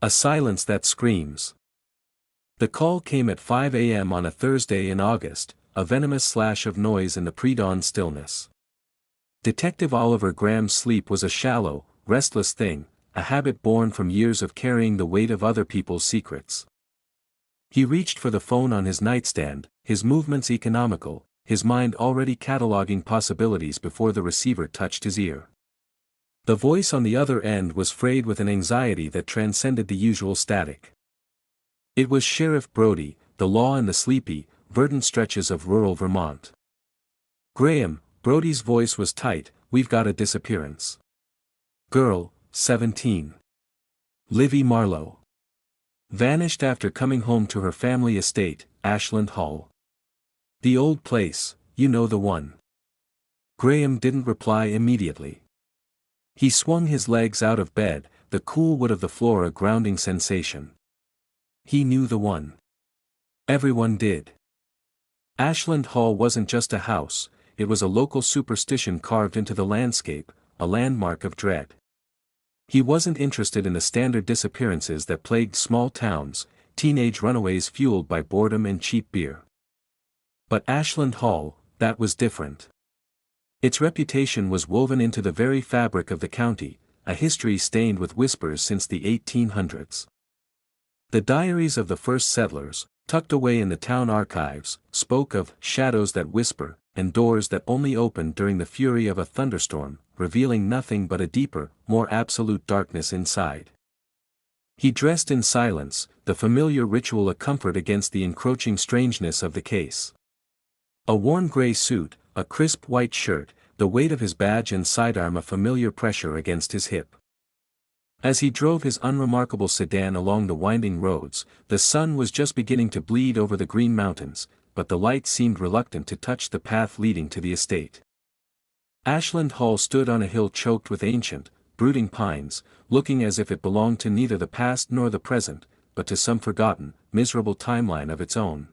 A silence that screams. The call came at 5 a.m. on a Thursday in August, a venomous slash of noise in the pre-dawn stillness. Detective Oliver Graham's sleep was a shallow, restless thing, a habit born from years of carrying the weight of other people's secrets. He reached for the phone on his nightstand, his movements economical, his mind already cataloging possibilities before the receiver touched his ear. The voice on the other end was frayed with an anxiety that transcended the usual static. It was Sheriff Brody, the law in the sleepy, verdant stretches of rural Vermont. "Graham," Brody's voice was tight, "we've got a disappearance. Girl, 17. Livvy Marlow. Vanished after coming home to her family estate, Ashland Hall. The old place, you know the one." Graham didn't reply immediately. He swung his legs out of bed, the cool wood of the floor a grounding sensation. He knew the one. Everyone did. Ashland Hall wasn't just a house, it was a local superstition carved into the landscape, a landmark of dread. He wasn't interested in the standard disappearances that plagued small towns, teenage runaways fueled by boredom and cheap beer. But Ashland Hall, that was different. Its reputation was woven into the very fabric of the county, a history stained with whispers since the 1800s. The diaries of the first settlers, tucked away in the town archives, spoke of shadows that whisper, and doors that only opened during the fury of a thunderstorm, revealing nothing but a deeper, more absolute darkness inside. He dressed in silence, the familiar ritual a comfort against the encroaching strangeness of the case. A worn gray suit, a crisp white shirt, the weight of his badge and sidearm a familiar pressure against his hip. As he drove his unremarkable sedan along the winding roads, the sun was just beginning to bleed over the green mountains, but the light seemed reluctant to touch the path leading to the estate. Ashland Hall stood on a hill choked with ancient, brooding pines, looking as if it belonged to neither the past nor the present, but to some forgotten, miserable timeline of its own.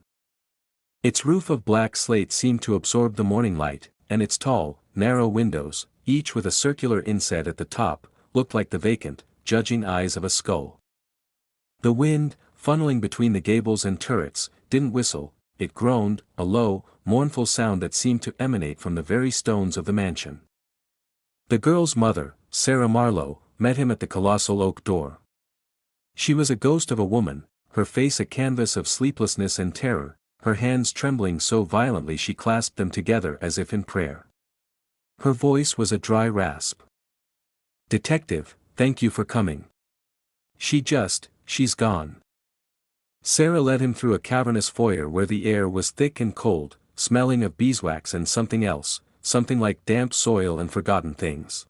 Its roof of black slate seemed to absorb the morning light, and its tall, narrow windows, each with a circular inset at the top, looked like the vacant, judging eyes of a skull. The wind, funneling between the gables and turrets, didn't whistle, it groaned, a low, mournful sound that seemed to emanate from the very stones of the mansion. The girl's mother, Sarah Marlow, met him at the colossal oak door. She was a ghost of a woman, her face a canvas of sleeplessness and terror, her hands trembling so violently she clasped them together as if in prayer. Her voice was a dry rasp. "Detective, thank you for coming. She's gone." Sarah led him through a cavernous foyer where the air was thick and cold, smelling of beeswax and something else, something like damp soil and forgotten things.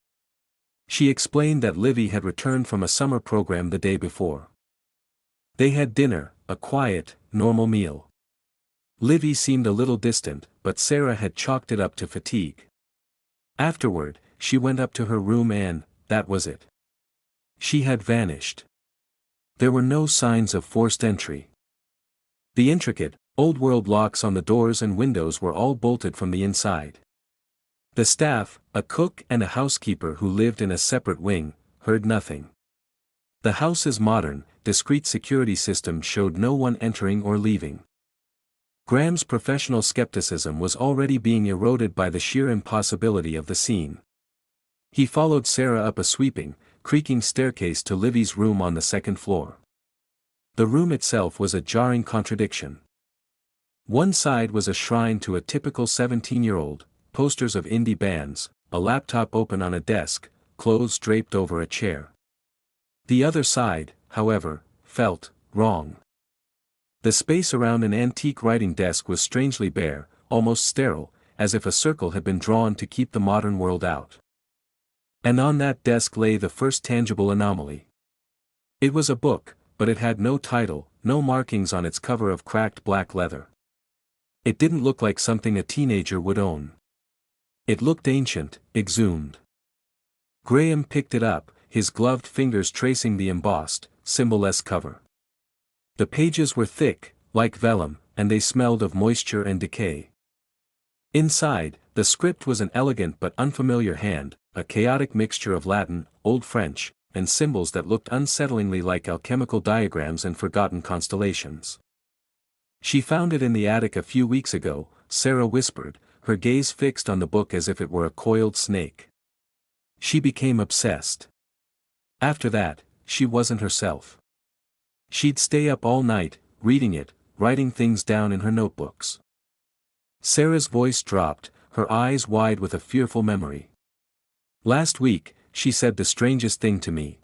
She explained that Livvy had returned from a summer program the day before. They had dinner, a quiet, normal meal. Livvy seemed a little distant, but Sarah had chalked it up to fatigue. Afterward, she went up to her room and, that was it. She had vanished. There were no signs of forced entry. The intricate, old-world locks on the doors and windows were all bolted from the inside. The staff, a cook and a housekeeper who lived in a separate wing, heard nothing. The house's modern, discreet security system showed no one entering or leaving. Graham's professional skepticism was already being eroded by the sheer impossibility of the scene. He followed Sarah up a sweeping, creaking staircase to Livvy's room on the second floor. The room itself was a jarring contradiction. One side was a shrine to a typical 17-year-old, posters of indie bands, a laptop open on a desk, clothes draped over a chair. The other side, however, felt wrong. The space around an antique writing desk was strangely bare, almost sterile, as if a circle had been drawn to keep the modern world out. And on that desk lay the first tangible anomaly. It was a book, but it had no title, no markings on its cover of cracked black leather. It didn't look like something a teenager would own. It looked ancient, exhumed. Graham picked it up, his gloved fingers tracing the embossed, symbol-less cover. The pages were thick, like vellum, and they smelled of moisture and decay. Inside, the script was an elegant but unfamiliar hand, a chaotic mixture of Latin, Old French, and symbols that looked unsettlingly like alchemical diagrams and forgotten constellations. "She found it in the attic a few weeks ago," Sarah whispered, her gaze fixed on the book as if it were a coiled snake. "She became obsessed. After that, she wasn't herself. She'd stay up all night, reading it, writing things down in her notebooks." Sarah's voice dropped, her eyes wide with a fearful memory. "Last week, she said the strangest thing to me.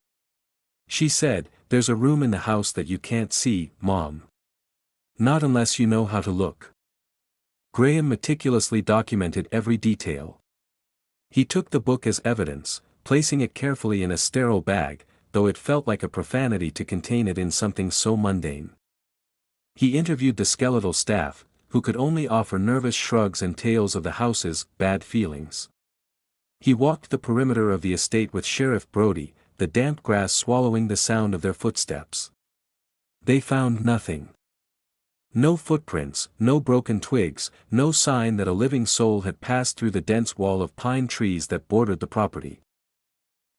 She said, 'There's a room in the house that you can't see, Mom. Not unless you know how to look.'" Graham meticulously documented every detail. He took the book as evidence, placing it carefully in a sterile bag, though it felt like a profanity to contain it in something so mundane. He interviewed the skeletal staff, who could only offer nervous shrugs and tales of the house's bad feelings. He walked the perimeter of the estate with Sheriff Brody, the damp grass swallowing the sound of their footsteps. They found nothing. No footprints, no broken twigs, no sign that a living soul had passed through the dense wall of pine trees that bordered the property.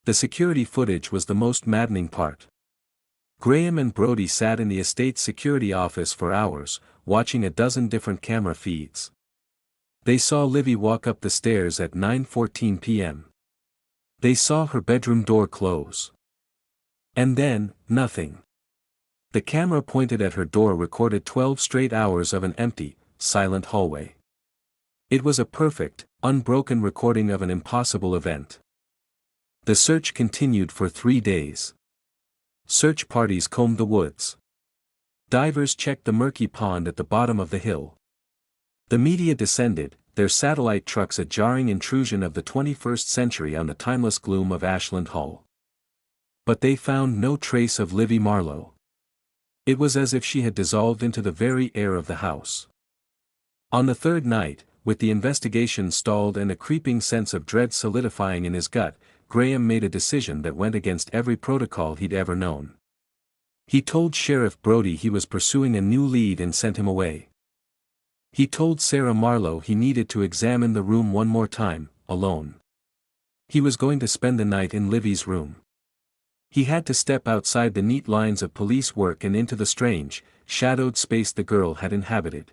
The security footage was the most maddening part. Graham and Brody sat in the estate's security office for hours, watching a dozen different camera feeds. They saw Livvy walk up the stairs at 9:14 p.m. They saw her bedroom door close. And then, nothing. The camera pointed at her door recorded 12 straight hours of an empty, silent hallway. It was a perfect, unbroken recording of an impossible event. The search continued for 3 days. Search parties combed the woods. Divers checked the murky pond at the bottom of the hill. The media descended, their satellite trucks a jarring intrusion of the 21st century on the timeless gloom of Ashland Hall. But they found no trace of Livvy Marlow. It was as if she had dissolved into the very air of the house. On the third night, with the investigation stalled and a creeping sense of dread solidifying in his gut, Graham made a decision that went against every protocol he'd ever known. He told Sheriff Brody he was pursuing a new lead and sent him away. He told Sarah Marlow he needed to examine the room one more time, alone. He was going to spend the night in Livvy's room. He had to step outside the neat lines of police work and into the strange, shadowed space the girl had inhabited.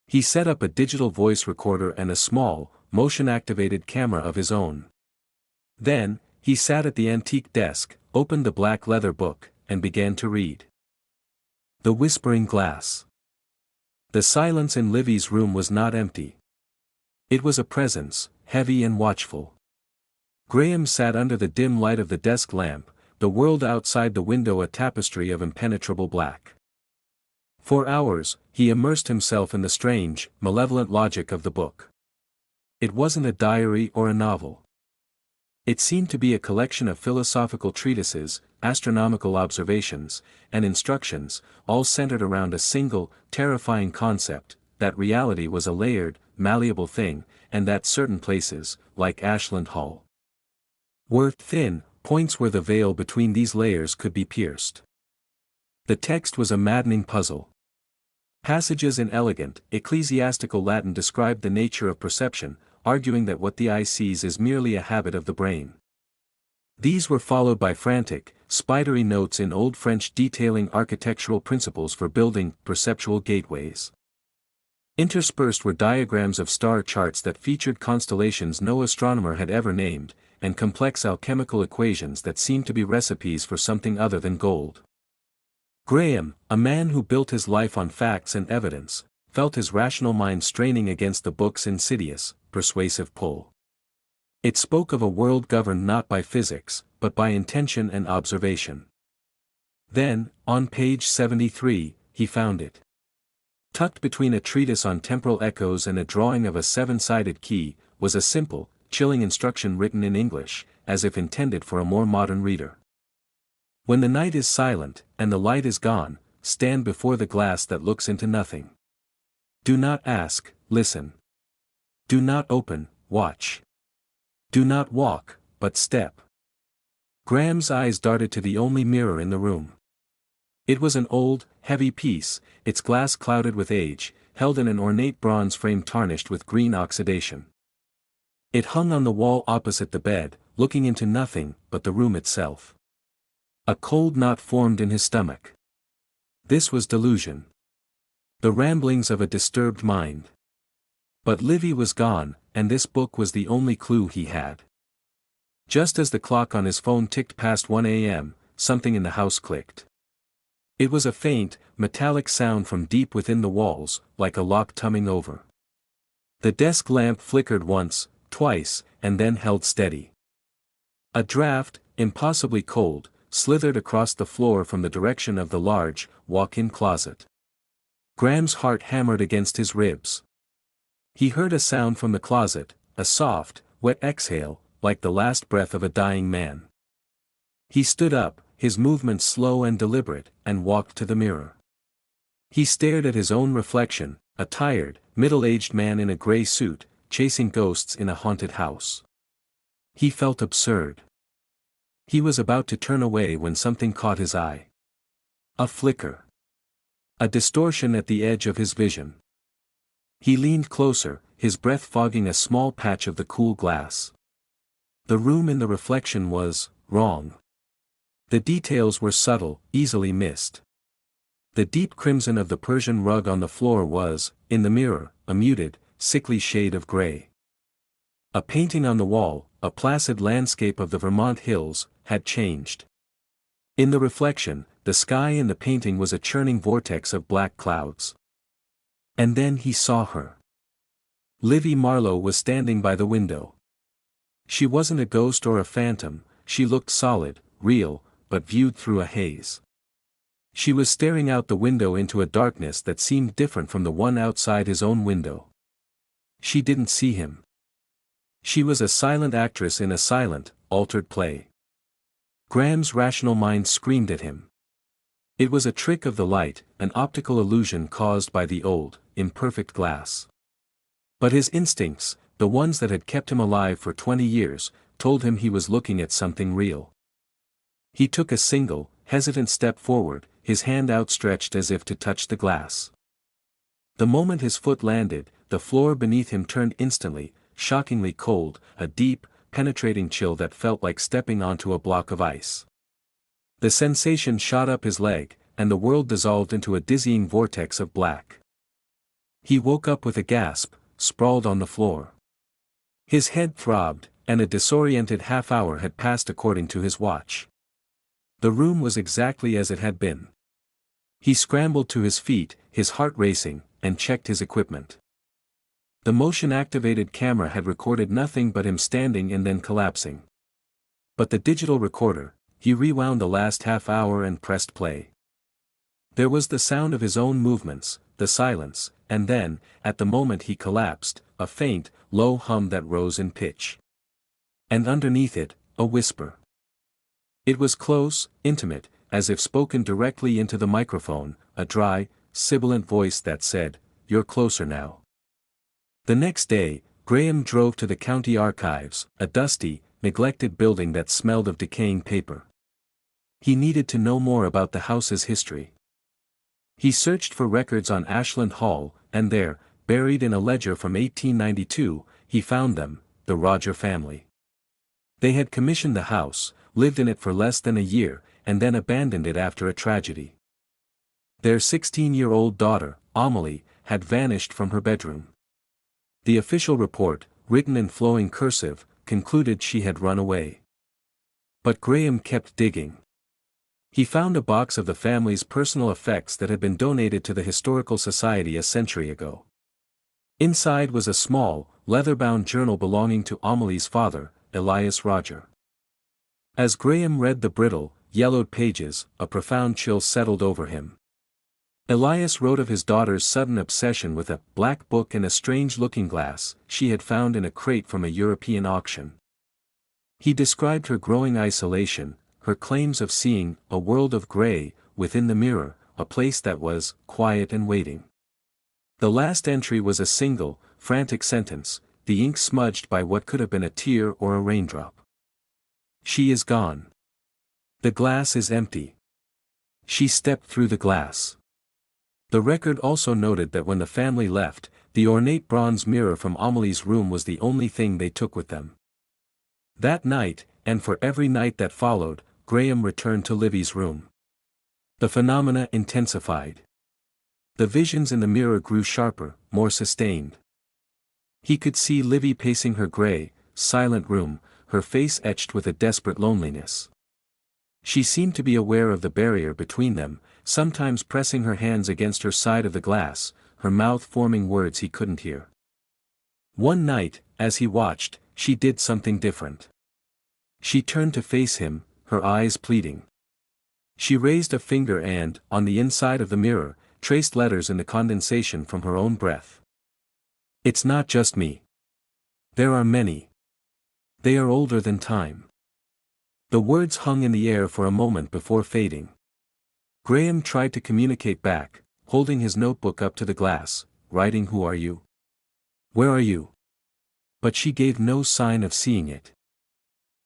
He set up a digital voice recorder and a small, motion-activated camera of his own. Then, he sat at the antique desk, opened the black leather book, and began to read. The Whispering Glass. The silence in Livvy's room was not empty. It was a presence, heavy and watchful. Graham sat under the dim light of the desk lamp, the world outside the window a tapestry of impenetrable black. For hours, he immersed himself in the strange, malevolent logic of the book. It wasn't a diary or a novel. It seemed to be a collection of philosophical treatises, astronomical observations, and instructions, all centered around a single, terrifying concept, that reality was a layered, malleable thing, and that certain places, like Ashland Hall, were thin points where the veil between these layers could be pierced. The text was a maddening puzzle. Passages in elegant, ecclesiastical Latin described the nature of perception, arguing that what the eye sees is merely a habit of the brain. These were followed by frantic, spidery notes in Old French detailing architectural principles for building perceptual gateways. Interspersed were diagrams of star charts that featured constellations no astronomer had ever named, and complex alchemical equations that seemed to be recipes for something other than gold. Graham, a man who built his life on facts and evidence, felt his rational mind straining against the book's insidious, persuasive pull. It spoke of a world governed not by physics, but by intention and observation. Then, on page 73, he found it. Tucked between a treatise on temporal echoes and a drawing of a seven-sided key, was a simple, chilling instruction written in English, as if intended for a more modern reader. When the night is silent, and the light is gone, stand before the glass that looks into nothing. Do not ask, listen. Do not open, watch. Do not walk, but step. Graham's eyes darted to the only mirror in the room. It was an old, heavy piece, its glass clouded with age, held in an ornate bronze frame tarnished with green oxidation. It hung on the wall opposite the bed, looking into nothing but the room itself. A cold knot formed in his stomach. This was delusion. The ramblings of a disturbed mind. But Livvy was gone, and this book was the only clue he had. Just as the clock on his phone ticked past 1 a.m., something in the house clicked. It was a faint, metallic sound from deep within the walls, like a lock tumbling over. The desk lamp flickered once, twice, and then held steady. A draft, impossibly cold, slithered across the floor from the direction of the large, walk-in closet. Graham's heart hammered against his ribs. He heard a sound from the closet, a soft, wet exhale, like the last breath of a dying man. He stood up, his movements slow and deliberate, and walked to the mirror. He stared at his own reflection, a tired, middle-aged man in a gray suit, chasing ghosts in a haunted house. He felt absurd. He was about to turn away when something caught his eye. A flicker. A distortion at the edge of his vision. He leaned closer, his breath fogging a small patch of the cool glass. The room in the reflection was wrong. The details were subtle, easily missed. The deep crimson of the Persian rug on the floor was, in the mirror, a muted, sickly shade of gray. A painting on the wall, a placid landscape of the Vermont hills, had changed. In the reflection, the sky in the painting was a churning vortex of black clouds. And then he saw her. Livvy Marlow was standing by the window. She wasn't a ghost or a phantom, she looked solid, real, but viewed through a haze. She was staring out the window into a darkness that seemed different from the one outside his own window. She didn't see him. She was a silent actress in a silent, altered play. Graham's rational mind screamed at him. It was a trick of the light, an optical illusion caused by the old, imperfect glass. But his instincts, the ones that had kept him alive for 20 years, told him he was looking at something real. He took a single, hesitant step forward, his hand outstretched as if to touch the glass. The moment his foot landed, the floor beneath him turned instantly, shockingly cold, a deep, penetrating chill that felt like stepping onto a block of ice. The sensation shot up his leg, and the world dissolved into a dizzying vortex of black. He woke up with a gasp, sprawled on the floor. His head throbbed, and a disoriented half-hour had passed according to his watch. The room was exactly as it had been. He scrambled to his feet, his heart racing, and checked his equipment. The motion-activated camera had recorded nothing but him standing and then collapsing. But the digital recorder, he rewound the last half-hour and pressed play. There was the sound of his own movements, the silence, and then, at the moment he collapsed, a faint, low hum that rose in pitch. And underneath it, a whisper. It was close, intimate, as if spoken directly into the microphone, a dry, sibilant voice that said, "You're closer now." The next day, Graham drove to the county archives, a dusty, neglected building that smelled of decaying paper. He needed to know more about the house's history. He searched for records on Ashland Hall, and there, buried in a ledger from 1892, he found them, the Roger family. They had commissioned the house, lived in it for less than a year, and then abandoned it after a tragedy. Their 16-year-old daughter, Amelie, had vanished from her bedroom. The official report, written in flowing cursive, concluded she had run away. But Graham kept digging. He found a box of the family's personal effects that had been donated to the Historical Society a century ago. Inside was a small, leather-bound journal belonging to Amelie's father, Elias Roger. As Graham read the brittle, yellowed pages, a profound chill settled over him. Elias wrote of his daughter's sudden obsession with a black book and a strange looking-glass she had found in a crate from a European auction. He described her growing isolation, her claims of seeing a world of gray within the mirror, a place that was quiet and waiting. The last entry was a single, frantic sentence, the ink smudged by what could have been a tear or a raindrop. "She is gone. The glass is empty. She stepped through the glass." The record also noted that when the family left, the ornate bronze mirror from Amelie's room was the only thing they took with them. That night, and for every night that followed, Graham returned to Livvy's room. The phenomena intensified. The visions in the mirror grew sharper, more sustained. He could see Livvy pacing her gray, silent room, her face etched with a desperate loneliness. She seemed to be aware of the barrier between them, sometimes pressing her hands against her side of the glass, her mouth forming words he couldn't hear. One night, as he watched, she did something different. She turned to face him, her eyes pleading. She raised a finger and, on the inside of the mirror, traced letters in the condensation from her own breath. "It's not just me. There are many. They are older than time." The words hung in the air for a moment before fading. Graham tried to communicate back, holding his notebook up to the glass, writing, "Who are you? Where are you?" But she gave no sign of seeing it.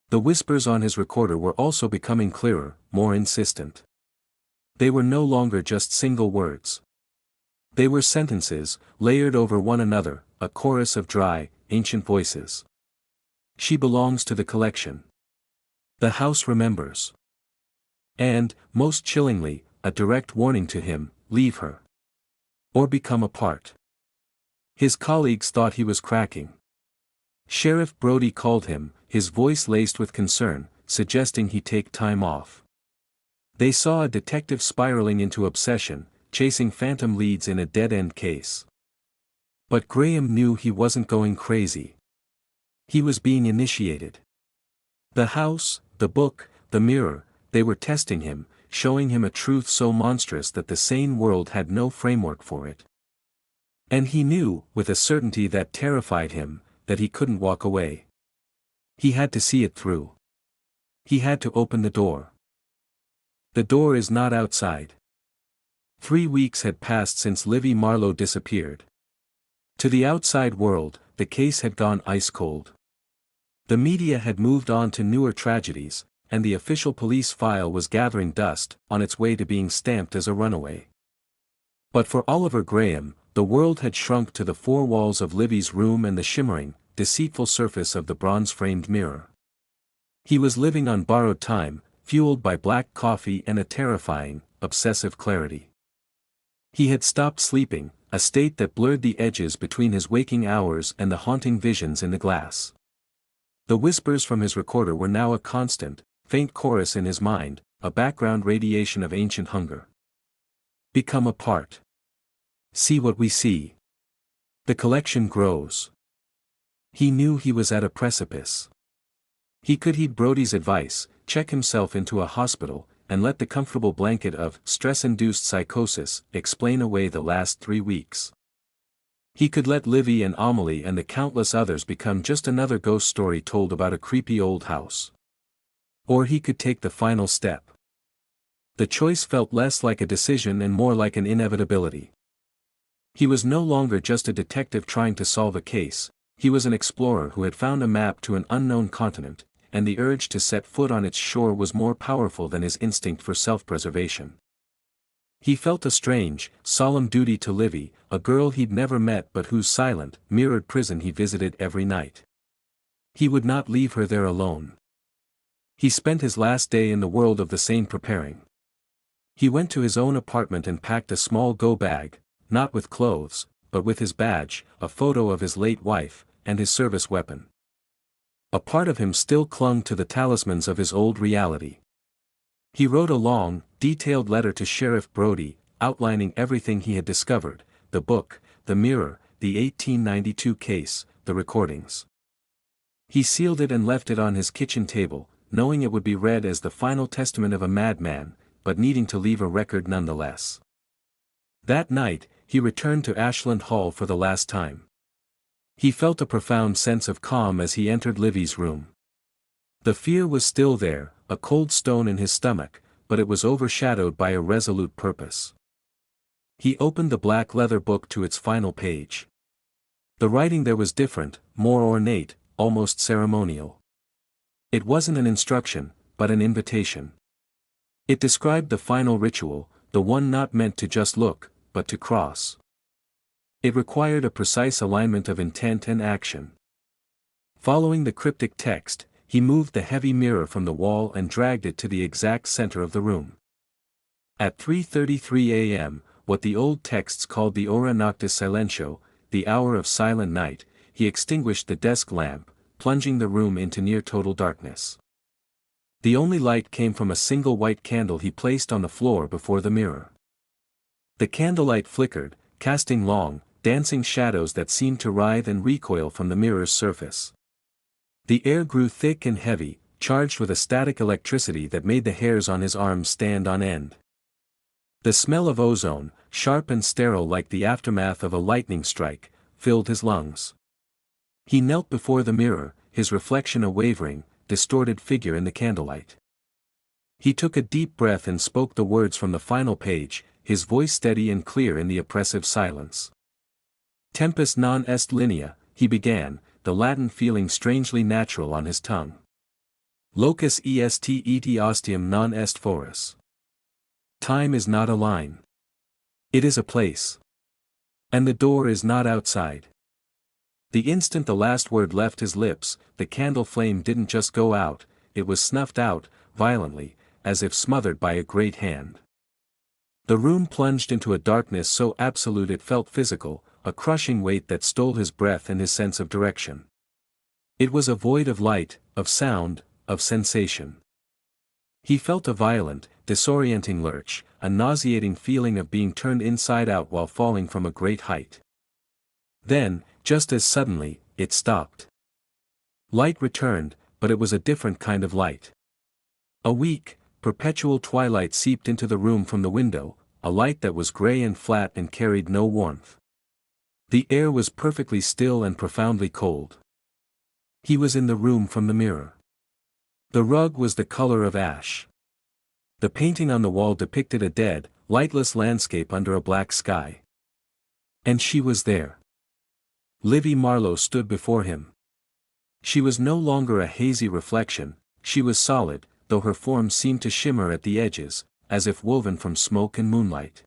The whispers on his recorder were also becoming clearer, more insistent. They were no longer just single words. They were sentences, layered over one another, a chorus of dry, ancient voices. "She belongs to the collection. The house remembers." And, most chillingly, a direct warning to him, "Leave her. Or become a part." His colleagues thought he was cracking. Sheriff Brody called him, his voice laced with concern, suggesting he take time off. They saw a detective spiraling into obsession, chasing phantom leads in a dead-end case. But Graham knew he wasn't going crazy. He was being initiated. The house, the book, the mirror, they were testing him, showing him a truth so monstrous that the sane world had no framework for it. And he knew, with a certainty that terrified him, that he couldn't walk away. He had to see it through. He had to open the door. The door is not outside. 3 weeks had passed since Livvy Marlow disappeared. To the outside world, the case had gone ice cold. The media had moved on to newer tragedies, and the official police file was gathering dust, on its way to being stamped as a runaway. But for Oliver Graham, the world had shrunk to the four walls of Livvy's room and the shimmering, deceitful surface of the bronze-framed mirror. He was living on borrowed time, fueled by black coffee and a terrifying, obsessive clarity. He had stopped sleeping, a state that blurred the edges between his waking hours and the haunting visions in the glass. The whispers from his recorder were now a constant, faint chorus in his mind, a background radiation of ancient hunger. Become a part. See what we see. The collection grows. He knew he was at a precipice. He could heed Brody's advice, check himself into a hospital, and let the comfortable blanket of stress-induced psychosis explain away the last 3 weeks. He could let Livvy and Amelie and the countless others become just another ghost story told about a creepy old house. Or he could take the final step. The choice felt less like a decision and more like an inevitability. He was no longer just a detective trying to solve a case, he was an explorer who had found a map to an unknown continent, and the urge to set foot on its shore was more powerful than his instinct for self-preservation. He felt a strange, solemn duty to Livvy, a girl he'd never met but whose silent, mirrored prison he visited every night. He would not leave her there alone. He spent his last day in the world of the sane preparing. He went to his own apartment and packed a small go bag, not with clothes, but with his badge, a photo of his late wife, and his service weapon. A part of him still clung to the talismans of his old reality. He wrote a long, detailed letter to Sheriff Brody, outlining everything he had discovered, the book, the mirror, the 1892 case, the recordings. He sealed it and left it on his kitchen table, knowing it would be read as the final testament of a madman, but needing to leave a record nonetheless. That night, he returned to Ashland Hall for the last time. He felt a profound sense of calm as he entered Livvy's room. The fear was still there, a cold stone in his stomach, but it was overshadowed by a resolute purpose. He opened the black leather book to its final page. The writing there was different, more ornate, almost ceremonial. It wasn't an instruction, but an invitation. It described the final ritual, the one not meant to just look, but to cross. It required a precise alignment of intent and action. Following the cryptic text, he moved the heavy mirror from the wall and dragged it to the exact center of the room. At 3:33 a.m., what the old texts called the hora noctis silentio, the hour of silent night, he extinguished the desk lamp, plunging the room into near total darkness. The only light came from a single white candle he placed on the floor before the mirror. The candlelight flickered, casting long, dancing shadows that seemed to writhe and recoil from the mirror's surface. The air grew thick and heavy, charged with a static electricity that made the hairs on his arms stand on end. The smell of ozone, sharp and sterile like the aftermath of a lightning strike, filled his lungs. He knelt before the mirror, his reflection a wavering, distorted figure in the candlelight. He took a deep breath and spoke the words from the final page, his voice steady and clear in the oppressive silence. Tempus non est linea, he began, the Latin feeling strangely natural on his tongue. Locus est et ostium non est forus. Time is not a line. It is a place. And the door is not outside. The instant the last word left his lips, the candle flame didn't just go out, it was snuffed out, violently, as if smothered by a great hand. The room plunged into a darkness so absolute it felt physical, a crushing weight that stole his breath and his sense of direction. It was a void of light, of sound, of sensation. He felt a violent, disorienting lurch, a nauseating feeling of being turned inside out while falling from a great height. Then, just as suddenly, it stopped. Light returned, but it was a different kind of light. A weak, perpetual twilight seeped into the room from the window, a light that was gray and flat and carried no warmth. The air was perfectly still and profoundly cold. He was in the room from the mirror. The rug was the color of ash. The painting on the wall depicted a dead, lightless landscape under a black sky. And she was there. Livvy Marlow stood before him. She was no longer a hazy reflection, she was solid, though her form seemed to shimmer at the edges, as if woven from smoke and moonlight.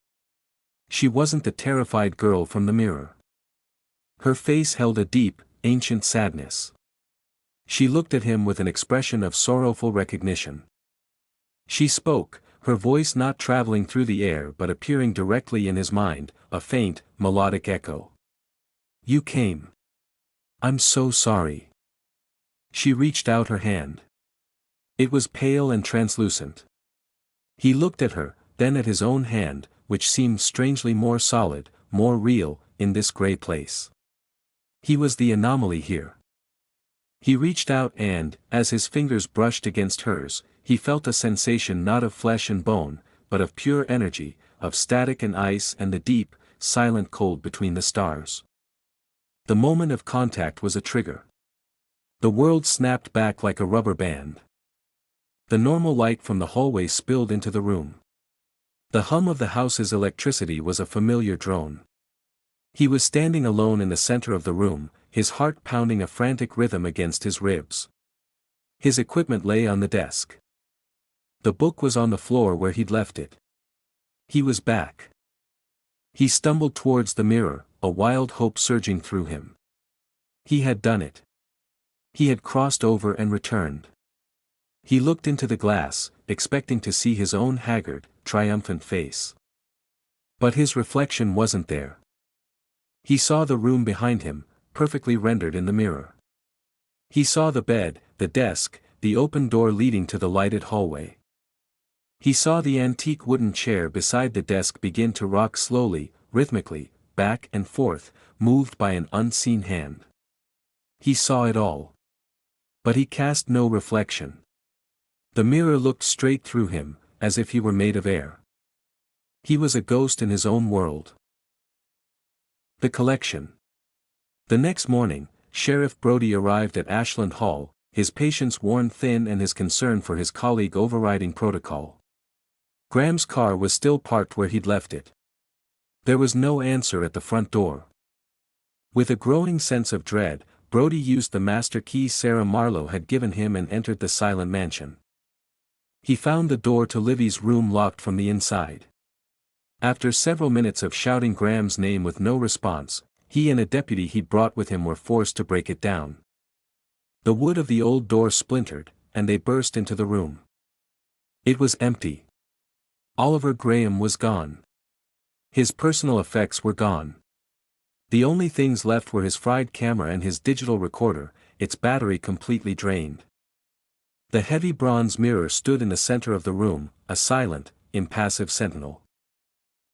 She wasn't the terrified girl from the mirror. Her face held a deep, ancient sadness. She looked at him with an expression of sorrowful recognition. She spoke, her voice not traveling through the air but appearing directly in his mind, a faint, melodic echo. "You came. I'm so sorry." She reached out her hand. It was pale and translucent. He looked at her, then at his own hand, which seemed strangely more solid, more real, in this gray place. He was the anomaly here. He reached out and, as his fingers brushed against hers, he felt a sensation not of flesh and bone, but of pure energy, of static and ice and the deep, silent cold between the stars. The moment of contact was a trigger. The world snapped back like a rubber band. The normal light from the hallway spilled into the room. The hum of the house's electricity was a familiar drone. He was standing alone in the center of the room, his heart pounding a frantic rhythm against his ribs. His equipment lay on the desk. The book was on the floor where he'd left it. He was back. He stumbled towards the mirror, a wild hope surging through him. He had done it. He had crossed over and returned. He looked into the glass, expecting to see his own haggard, triumphant face. But his reflection wasn't there. He saw the room behind him, perfectly rendered in the mirror. He saw the bed, the desk, the open door leading to the lighted hallway. He saw the antique wooden chair beside the desk begin to rock slowly, rhythmically, back and forth, moved by an unseen hand. He saw it all. But he cast no reflection. The mirror looked straight through him, as if he were made of air. He was a ghost in his own world. The collection. The next morning, Sheriff Brody arrived at Ashland Hall, his patience worn thin and his concern for his colleague overriding protocol. Graham's car was still parked where he'd left it. There was no answer at the front door. With a growing sense of dread, Brody used the master key Sarah Marlow had given him and entered the silent mansion. He found the door to Livvy's room locked from the inside. After several minutes of shouting Graham's name with no response, he and a deputy he'd brought with him were forced to break it down. The wood of the old door splintered, and they burst into the room. It was empty. Oliver Graham was gone. His personal effects were gone. The only things left were his fried camera and his digital recorder, its battery completely drained. The heavy bronze mirror stood in the center of the room, a silent, impassive sentinel.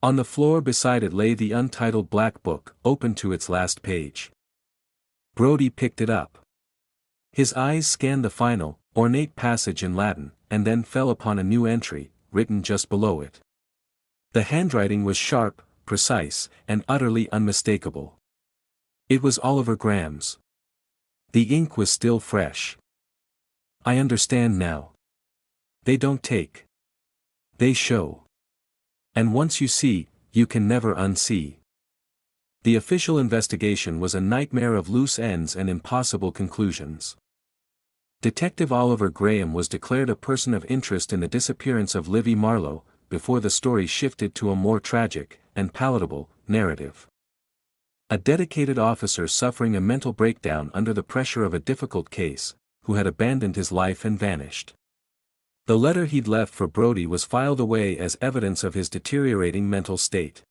On the floor beside it lay the untitled black book, open to its last page. Brody picked it up. His eyes scanned the final, ornate passage in Latin, and then fell upon a new entry, written just below it. The handwriting was sharp, precise, and utterly unmistakable. It was Oliver Graham's. The ink was still fresh. I understand now. They don't take. They show. And once you see, you can never unsee. The official investigation was a nightmare of loose ends and impossible conclusions. Detective Oliver Graham was declared a person of interest in the disappearance of Livvy Marlow, before the story shifted to a more tragic, and palatable, narrative. A dedicated officer suffering a mental breakdown under the pressure of a difficult case, who had abandoned his life and vanished. The letter he'd left for Brody was filed away as evidence of his deteriorating mental state.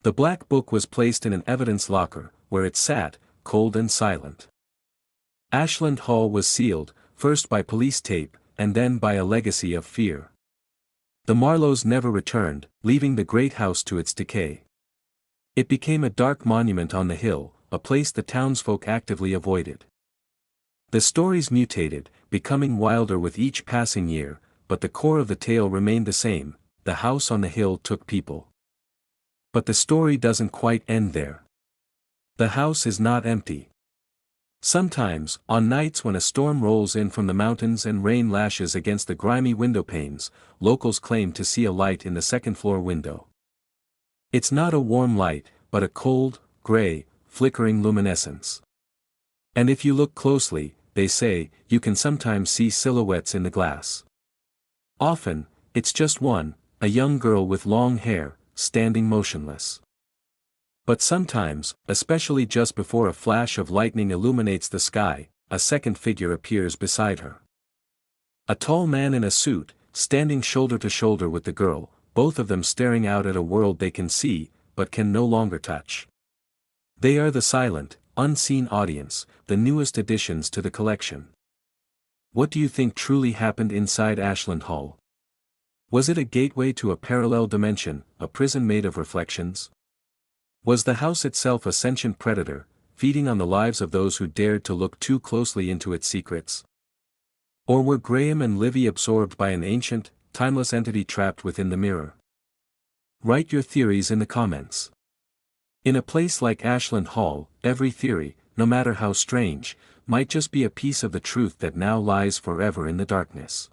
The black book was placed in an evidence locker, where it sat, cold and silent. Ashland Hall was sealed, first by police tape, and then by a legacy of fear. The Marlows never returned, leaving the great house to its decay. It became a dark monument on the hill, a place the townsfolk actively avoided. The stories mutated, becoming wilder with each passing year, but the core of the tale remained the same: the house on the hill took people. But the story doesn't quite end there. The house is not empty. Sometimes, on nights when a storm rolls in from the mountains and rain lashes against the grimy windowpanes, locals claim to see a light in the second-floor window. It's not a warm light, but a cold, gray, flickering luminescence. And if you look closely, they say, you can sometimes see silhouettes in the glass. Often, it's just one, a young girl with long hair, standing motionless. But sometimes, especially just before a flash of lightning illuminates the sky, a second figure appears beside her. A tall man in a suit, standing shoulder to shoulder with the girl, both of them staring out at a world they can see, but can no longer touch. They are the silent, unseen audience, the newest additions to the collection. What do you think truly happened inside Ashland Hall? Was it a gateway to a parallel dimension, a prison made of reflections? Was the house itself a sentient predator, feeding on the lives of those who dared to look too closely into its secrets? Or were Graham and Livvy absorbed by an ancient, timeless entity trapped within the mirror? Write your theories in the comments. In a place like Ashland Hall, every theory, no matter how strange, might just be a piece of the truth that now lies forever in the darkness.